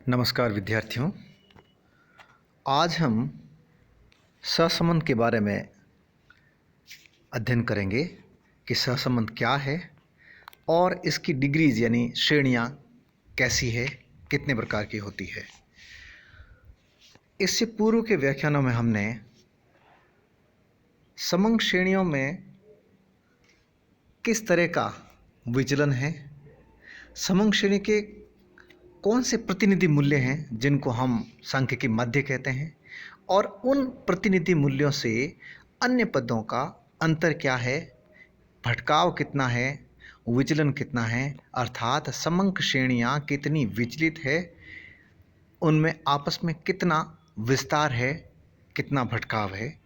नमस्कार विद्यार्थियों। आज हम सहसंबंध के बारे में अध्ययन करेंगे कि सहसंबंध क्या है और इसकी डिग्रीज यानी श्रेणियाँ कैसी है, कितने प्रकार की होती है। इससे पूर्व के व्याख्यानों में हमने समंग श्रेणियों में किस तरह का विचलन है, समंग श्रेणी के कौन से प्रतिनिधि मूल्य हैं जिनको हम सांख्यिकी माध्य कहते हैं, और उन प्रतिनिधि मूल्यों से अन्य पदों का अंतर क्या है, भटकाव कितना है, विचलन कितना है, अर्थात समंक श्रेणियाँ कितनी विचलित है, उनमें आपस में कितना विस्तार है, कितना भटकाव है,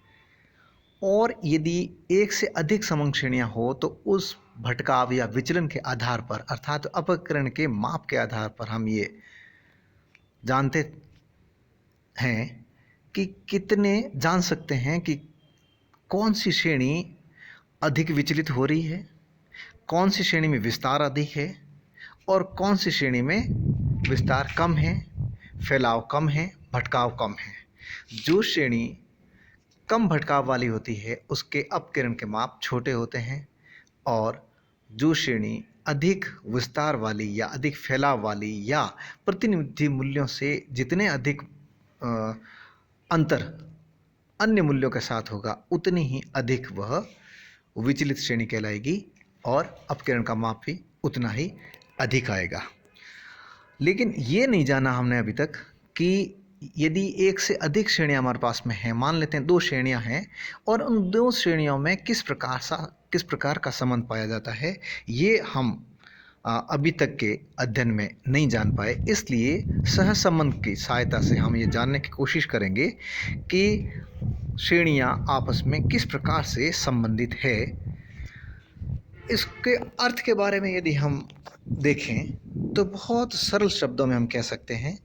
और यदि एक से अधिक समंक श्रेणियाँ हो तो उस भटकाव या विचलन के आधार पर अर्थात अपकरण के माप के आधार पर हम ये जानते हैं कि कितने जान सकते हैं कि कौन सी श्रेणी अधिक विचलित हो रही है, कौन सी श्रेणी में विस्तार अधिक है और कौन सी श्रेणी में विस्तार कम है, फैलाव कम है, भटकाव कम है। जो श्रेणी कम भटकाव वाली होती है उसके अपकिरण के माप छोटे होते हैं, और जो श्रेणी अधिक विस्तार वाली या अधिक फैलाव वाली या प्रतिनिधि मूल्यों से जितने अधिक अंतर अन्य मूल्यों के साथ होगा उतनी ही अधिक वह विचलित श्रेणी कहलाएगी और अपकिरण का माप भी उतना ही अधिक आएगा। लेकिन ये नहीं जाना हमने अभी तक कि यदि एक से अधिक श्रेणियाँ हमारे पास में हैं, मान लेते हैं 2 श्रेणियाँ हैं और उन 2 श्रेणियों में किस प्रकार का संबंध पाया जाता है, ये हम अभी तक के अध्ययन में नहीं जान पाए। इसलिए सहसंबंध की सहायता से हम ये जानने की कोशिश करेंगे कि श्रेणियाँ आपस में किस प्रकार से संबंधित है। इसके अर्थ के बारे में यदि हम देखें तो बहुत सरल शब्दों में हम कह सकते हैं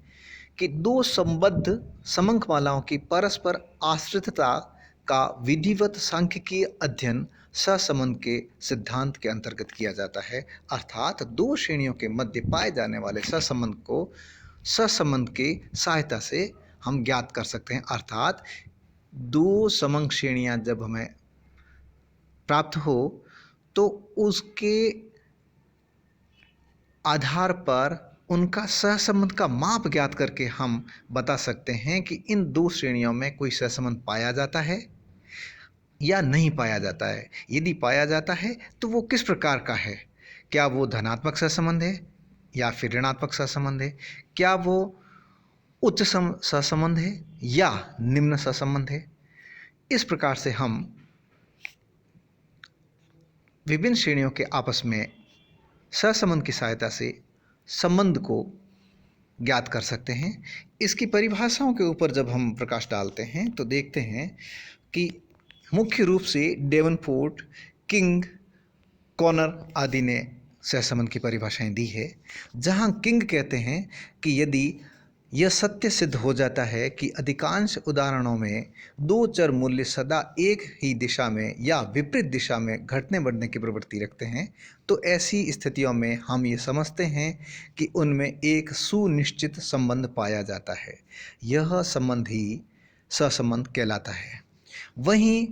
कि 2 संबद्ध समंकमालाओं की परस्पर आश्रितता का विधिवत सांख्यिकीय अध्ययन सहसंबंध के सिद्धांत के अंतर्गत किया जाता है। अर्थात 2 श्रेणियों के मध्य पाए जाने वाले सहसंबंध को सहसंबंध की सहायता से हम ज्ञात कर सकते हैं। अर्थात 2 समंक श्रेणियाँ जब हमें प्राप्त हो तो उसके आधार पर उनका सहसंबंध का माप ज्ञात करके हम बता सकते हैं कि इन 2 श्रेणियों में कोई सहसंबंध पाया जाता है या नहीं पाया जाता है। यदि पाया जाता है तो वो किस प्रकार का है, क्या वो धनात्मक सहसंबंध है या फिर ऋणात्मक सहसंबंध है, क्या वो उच्च सहसंबंध है या निम्न सहसंबंध है। इस प्रकार से हम विभिन्न श्रेणियों के आपस में सहसंबंध की सहायता से संबंध को ज्ञात कर सकते हैं। इसकी परिभाषाओं के ऊपर जब हम प्रकाश डालते हैं तो देखते हैं कि मुख्य रूप से डेवनपोर्ट, किंग, कॉनर आदि ने सहसंबंध की परिभाषाएं दी है, जहां किंग कहते हैं कि यदि यह सत्य सिद्ध हो जाता है कि अधिकांश उदाहरणों में 2 चर मूल्य सदा एक ही दिशा में या विपरीत दिशा में घटने बढ़ने की प्रवृत्ति रखते हैं, तो ऐसी स्थितियों में हम ये समझते हैं कि उनमें एक सुनिश्चित संबंध पाया जाता है। यह संबंध ही सहसंबंध कहलाता है। वहीं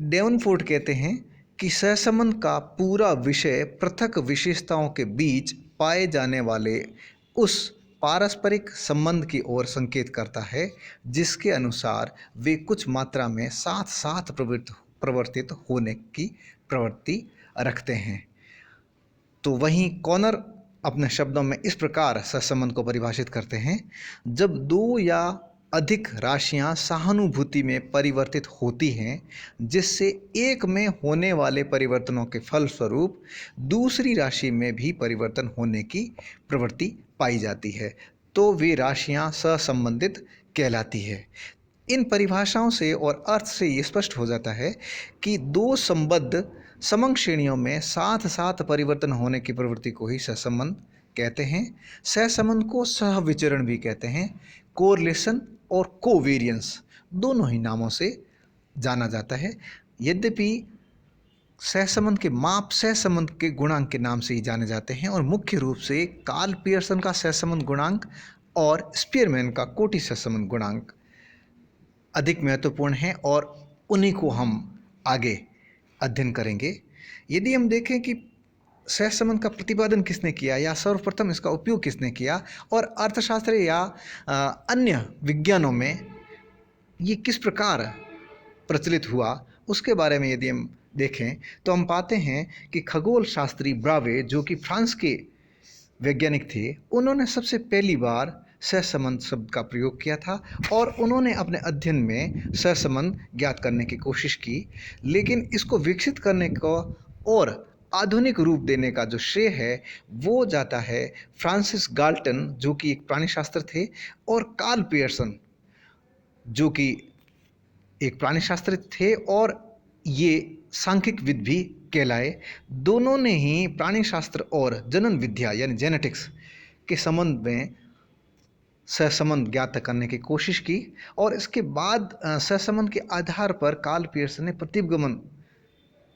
डेवनपोर्ट कहते हैं कि सहसंबंध का पूरा विषय पृथक विशेषताओं के बीच पाए जाने वाले उस पारस्परिक संबंध की ओर संकेत करता है जिसके अनुसार वे कुछ मात्रा में साथ साथ प्रवर्तित होने की प्रवृत्ति रखते हैं। तो वहीं कॉनर अपने शब्दों में इस प्रकार सहसंबंध को परिभाषित करते हैं, जब 2 या अधिक राशियां सहानुभूति में परिवर्तित होती हैं जिससे एक में होने वाले परिवर्तनों के फलस्वरूप दूसरी राशि में भी परिवर्तन होने की प्रवृत्ति पाई जाती है, तो वे राशियां सहसंबंधित कहलाती है। इन परिभाषाओं से और अर्थ से ये स्पष्ट हो जाता है कि 2 संबद्ध समंक श्रेणियों में साथ साथ परिवर्तन होने की प्रवृत्ति को ही सहसंबंध कहते हैं। सहसंबंध को सहविचरण भी कहते हैं। कोरिलेशन और कोवेरियंस दोनों ही नामों से जाना जाता है। यद्यपि सहसंबंध के माप सहसंबंध के गुणांक के नाम से ही जाने जाते हैं और मुख्य रूप से कार्ल पियर्सन का सहसंबंध गुणांक और स्पीयरमैन का कोटि सहसंबंध गुणांक अधिक महत्वपूर्ण हैं और उन्हीं को हम आगे अध्ययन करेंगे। यदि हम देखें कि सहसंबंध का प्रतिपादन किसने किया या सर्वप्रथम इसका उपयोग किसने किया और अर्थशास्त्र या अन्य विज्ञानों में ये किस प्रकार प्रचलित हुआ, उसके बारे में यदि हम देखें तो हम पाते हैं कि खगोल शास्त्री ब्रावे, जो कि फ्रांस के वैज्ञानिक थे, उन्होंने सबसे पहली बार सहसंबंध शब्द का प्रयोग किया था और उन्होंने अपने अध्ययन में सहसंबंध ज्ञात करने की कोशिश की। लेकिन इसको विकसित करने को और आधुनिक रूप देने का जो श्रेय है वो जाता है फ्रांसिस गाल्टन, जो कि एक प्राणीशास्त्र थे, और कार्ल पियर्सन, जो कि एक प्राणीशास्त्री थे और ये सांख्यिकविद भी कहलाए। दोनों ने ही प्राणीशास्त्र और जनन विद्या यानी जेनेटिक्स के संबंध में सहसंबंध ज्ञात करने की कोशिश की और इसके बाद सहसंबंध के आधार पर कार्ल पियर्सन ने प्रतिगमन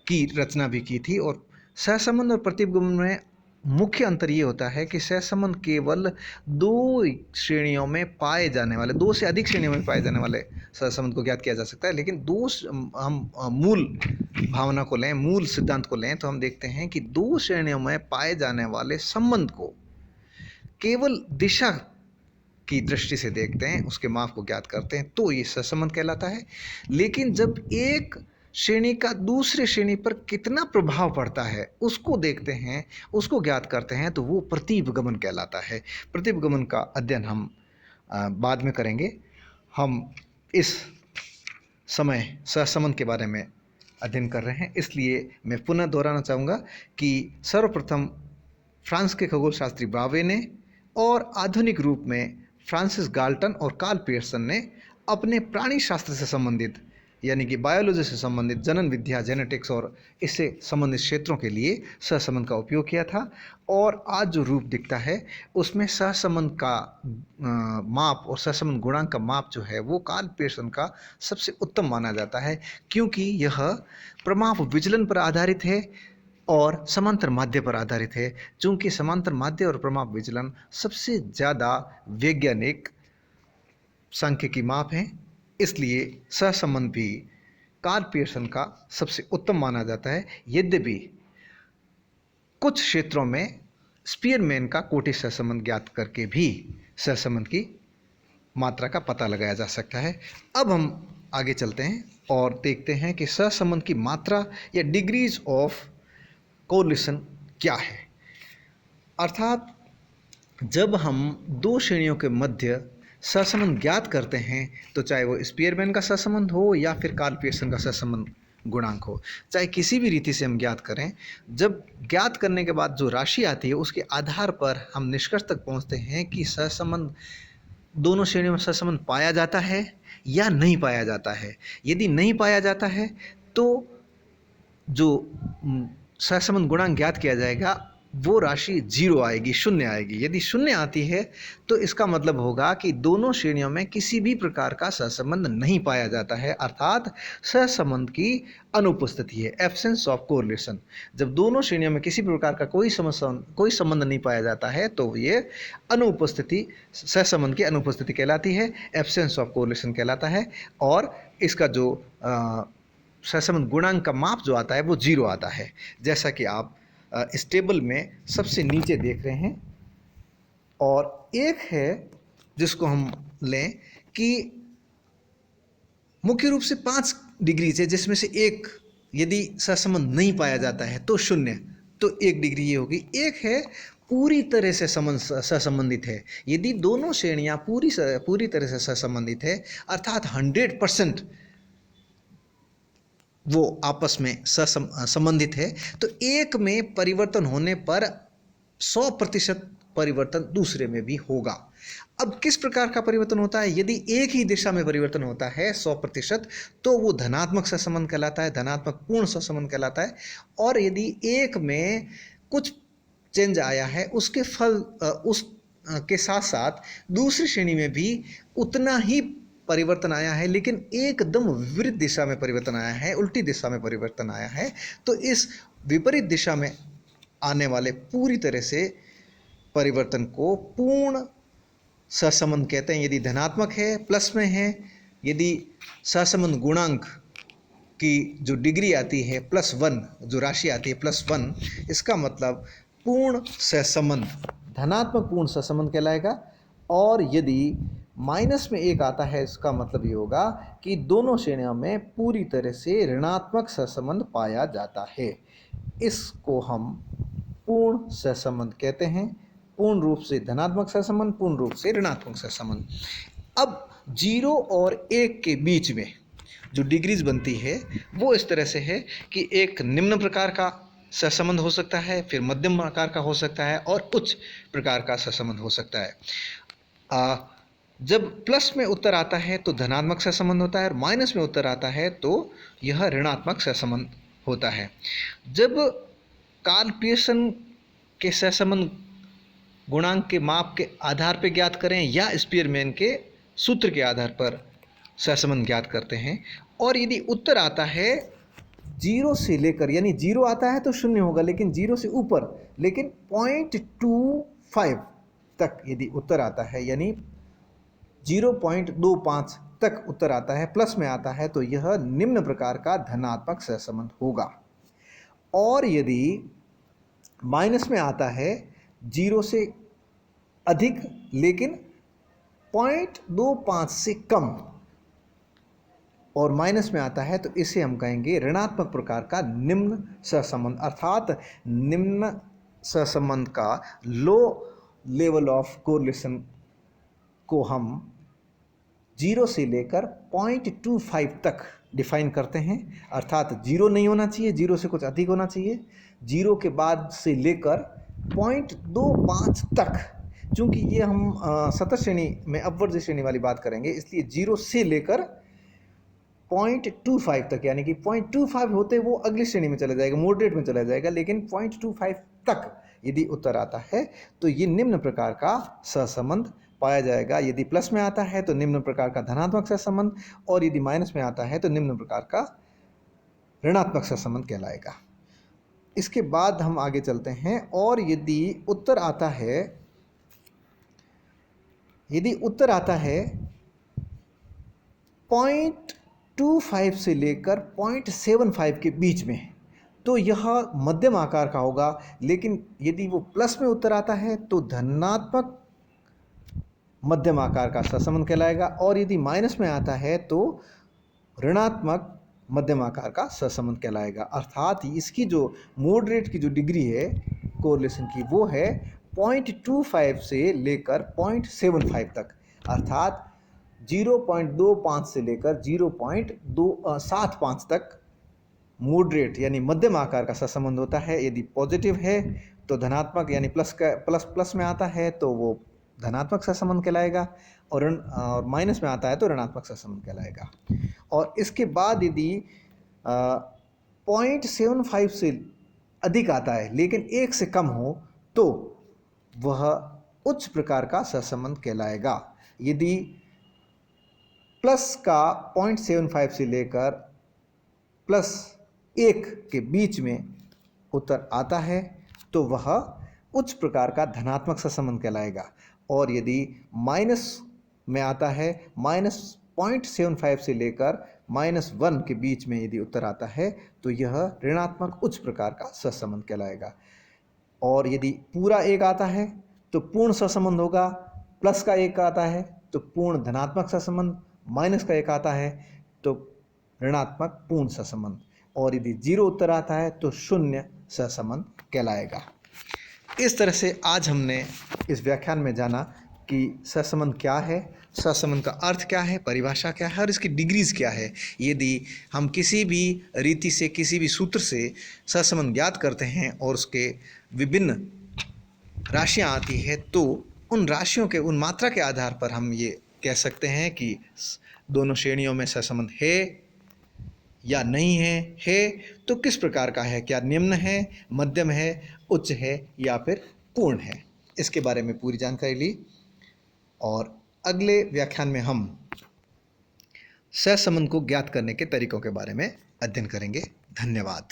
की रचना भी की थी। और सहसंबंध और प्रतिगमन में मुख्य अंतर ये होता है कि सहसंबंध केवल दो श्रेणियों में पाए जाने वाले, दो से अधिक श्रेणियों में पाए जाने वाले सहसंबंध को ज्ञात किया जा सकता है। लेकिन हम मूल भावना को लें, मूल सिद्धांत को लें, तो हम देखते हैं कि दो श्रेणियों में पाए जाने वाले संबंध को केवल दिशा की दृष्टि से देखते हैं, उसके माप को ज्ञात करते हैं, तो ये सहसंबंध कहलाता है। लेकिन जब एक श्रेणी का दूसरे श्रेणी पर कितना प्रभाव पड़ता है उसको देखते हैं, उसको ज्ञात करते हैं, तो वो प्रतिपगमन कहलाता है। प्रतिपगमन का अध्ययन हम बाद में करेंगे। हम इस समय सहसंबंध के बारे में अध्ययन कर रहे हैं, इसलिए मैं पुनः दोहराना चाहूँगा कि सर्वप्रथम फ्रांस के खगोलशास्त्री ब्रावे ने और आधुनिक रूप में फ्रांसिस गाल्टन और कार्ल पियर्सन ने अपने प्राणी शास्त्र से संबंधित यानी कि बायोलॉजी से संबंधित जनन विद्या, जेनेटिक्स और इससे संबंधित क्षेत्रों के लिए सहसंबंध का उपयोग किया था। और आज जो रूप दिखता है उसमें सहसंबंध का माप और सहसंबंध गुणांक का माप जो है वो कार्ल पियर्सन का सबसे उत्तम माना जाता है, क्योंकि यह प्रमाप विचलन पर आधारित है और समांतर माध्य पर आधारित है। चूंकि समांतर माध्य और प्रमाप विचलन सबसे ज़्यादा वैज्ञानिक सांख्यिकी माप हैं, इसलिए सहसंबंध भी कार्ल पियर्सन का सबसे उत्तम माना जाता है। यद्यपि कुछ क्षेत्रों में स्पीयरमैन का कोटि सहसंबंध ज्ञात करके भी सहसंबंध की मात्रा का पता लगाया जा सकता है। अब हम आगे चलते हैं और देखते हैं कि सहसंबंध की मात्रा या डिग्रीज ऑफ कोरिलेशन क्या है। अर्थात जब हम दो श्रेणियों के मध्य सहसंबंध ज्ञात करते हैं, तो चाहे वो स्पीयरमैन का सहसंबंध हो या फिर कार्ल पियर्सन का सहसंबंध गुणांक हो, चाहे किसी भी रीति से हम ज्ञात करें, जब ज्ञात करने के बाद जो राशि आती है उसके आधार पर हम निष्कर्ष तक पहुंचते हैं कि सहसंबंध दोनों श्रेणियों में सहसंबंध पाया जाता है या नहीं पाया जाता है। यदि नहीं पाया जाता है तो जो सहसंबंध गुणांक ज्ञात किया जाएगा वो राशि 0 आएगी, 0 आएगी। यदि 0 आती है तो इसका मतलब होगा कि दोनों श्रेणियों में किसी भी प्रकार का सहसंबंध नहीं पाया जाता है, अर्थात सहसंबंध की अनुपस्थिति है, एब्सेंस ऑफ कोरिलेशन। जब दोनों श्रेणियों में किसी प्रकार का कोई संबंध नहीं पाया जाता है तो ये अनुपस्थिति, सहसंबंध की अनुपस्थिति कहलाती है, एब्सेंस ऑफ कोरिलेशन कहलाता है। और इसका जो सहसंबंध गुणांक का माप जो आता है वो 0 आता है, जैसा कि आप इस टेबल में सबसे नीचे देख रहे हैं। और एक है जिसको हम लें कि मुख्य रूप से 5 डिग्री है, जिसमें से एक यदि सहसंबंध नहीं पाया जाता है तो 0, तो 1 डिग्री ये होगी। एक है पूरी तरह से सहसंबंधित है, यदि दोनों श्रेणियां पूरी तरह से सहसंबंधित है, अर्थात 100% वो आपस में संबंधित है, तो एक में परिवर्तन होने पर 100% परिवर्तन दूसरे में भी होगा। अब किस प्रकार का परिवर्तन होता है? यदि एक ही दिशा में परिवर्तन होता है 100%, तो वो धनात्मक सहसंबंध कहलाता है, धनात्मक पूर्ण सहसंबंध कहलाता है। और यदि एक में कुछ चेंज आया है, उसके फल उस के साथ साथ दूसरी श्रेणी में भी उतना ही परिवर्तन आया है, लेकिन एकदम विपरीत दिशा में परिवर्तन आया है, उल्टी दिशा में परिवर्तन आया है। तो इस विपरीत दिशा में आने वाले पूरी तरह से परिवर्तन को पूर्ण सहसंबंध कहते हैं। यदि धनात्मक है, प्लस में है, यदि सहसंबंध गुणांक की जो डिग्री आती है +1, जो राशि आती है +1, इसका मतलब पूर्ण सहसंबंध, धनात्मक पूर्ण सहसंबंध कहलाएगा। और यदि माइनस में 1 आता है, इसका मतलब ये होगा कि दोनों श्रेणियों में पूरी तरह से ऋणात्मक सहसंबंध पाया जाता है। इसको हम पूर्ण सहसंबंध कहते हैं। पूर्ण रूप से धनात्मक सहसंबंध, पूर्ण रूप से ऋणात्मक सहसंबंध। अब 0 और 1 के बीच में जो डिग्रीज बनती है वो इस तरह से है कि एक निम्न प्रकार का सहसंबंध हो सकता है, फिर मध्यम प्रकार का हो सकता है और उच्च प्रकार का सहसंबंध हो सकता है। जब प्लस में उत्तर आता है तो धनात्मक सहसंबंध होता है, और माइनस में उत्तर आता है तो यह ऋणात्मक सहसंबंध होता है। जब कार्ल पियर्सन के सहसंबंध गुणांक के माप के आधार पर ज्ञात करें या स्पीयरमैन के सूत्र के आधार पर सहसंबंध ज्ञात करते हैं, और यदि उत्तर आता है 0 से लेकर, यानी 0 आता है तो 0 होगा, लेकिन 0 से ऊपर, लेकिन 0.25 तक यदि उत्तर आता है, यानी 0.25 तक उत्तर आता है, प्लस में आता है, तो यह निम्न प्रकार का धनात्मक सहसंबंध होगा। और यदि माइनस में आता है 0 से अधिक लेकिन 0.25 से कम और माइनस में आता है, तो इसे हम कहेंगे ऋणात्मक प्रकार का निम्न सहसंबंध, अर्थात निम्न सहसंबंध का लो लेवल ऑफ कोरिलेशन को हम 0 से लेकर 0.25 तक डिफाइन करते हैं। अर्थात 0 नहीं होना चाहिए, 0 से कुछ अधिक होना चाहिए, 0 के बाद से लेकर 0.25 तक। चूँकि ये हम सतत श्रेणी में अपवर्ज श्रेणी वाली बात करेंगे, इसलिए 0 से लेकर 0.25 तक, यानी कि 0.25 होते वो अगली श्रेणी में चला जाएगा, मॉडरेट में चला जाएगा, लेकिन 0.25 तक यदि उत्तर आता है तो ये निम्न प्रकार का सहसंबंध पाया जाएगा। यदि प्लस में आता है तो निम्न प्रकार का धनात्मक सहसंबंध, और यदि माइनस में आता है तो निम्न प्रकार का ऋणात्मक सहसंबंध कहलाएगा। इसके बाद हम आगे चलते हैं, और यदि उत्तर आता है 0.25 से लेकर 0.75 के बीच में, तो यह मध्यम आकार का होगा। लेकिन यदि वो प्लस में उत्तर आता है तो धनात्मक मध्यम आकार का सहसंबंध कहलाएगा, और यदि माइनस में आता है तो ऋणात्मक मध्यम आकार का सहसंबंध कहलाएगा। अर्थात इसकी जो मॉडरेट की जो डिग्री है कोरिलेशन की, वो है 0.25 से लेकर 0.75 तक, अर्थात 0.25 से लेकर 0.275 तक मॉडरेट यानी मध्यम आकार का सहसंबंध होता है। यदि पॉजिटिव है तो धनात्मक, यानी प्लस में आता है तो वो धनात्मक सहसंबंध कहलाएगा, और माइनस में आता है तो ऋणात्मक सहसंबंध कहलाएगा। और इसके बाद यदि 0.75 से अधिक आता है लेकिन 1 से कम हो, तो वह उच्च प्रकार का सहसंबंध कहलाएगा। यदि प्लस का 0.75 से लेकर +1 के बीच में उत्तर आता है तो वह उच्च प्रकार का धनात्मक सहसंबंध कहलाएगा। और यदि माइनस में आता है, -0.75 से लेकर -1 के बीच में यदि उत्तर आता है तो यह ऋणात्मक उच्च प्रकार का सहसंबंध कहलाएगा। और यदि पूरा 1 आता है तो पूर्ण सहसंबंध होगा, प्लस का 1 आता है तो पूर्ण धनात्मक सहसंबंध, माइनस का 1 आता है तो ऋणात्मक पूर्ण सहसंबंध, और यदि 0 उत्तर आता है तो शून्य सहसंबंध कहलाएगा। इस तरह से आज हमने इस व्याख्यान में जाना कि सहसंबंध क्या है, सहसंबंध का अर्थ क्या है, परिभाषा क्या है और इसकी डिग्रीज क्या है। यदि हम किसी भी रीति से, किसी भी सूत्र से सहसंबंध ज्ञात करते हैं और उसके विभिन्न राशियां आती है, तो उन राशियों के, उन मात्रा के आधार पर हम ये कह सकते हैं कि दोनों श्रेणियों में सहसंबंध है या नहीं है तो किस प्रकार का है, क्या निम्न है, मध्यम है, उच्च है या फिर पूर्ण है। इसके बारे में पूरी जानकारी ली, और अगले व्याख्यान में हम सहसंबंध को ज्ञात करने के तरीकों के बारे में अध्ययन करेंगे। धन्यवाद।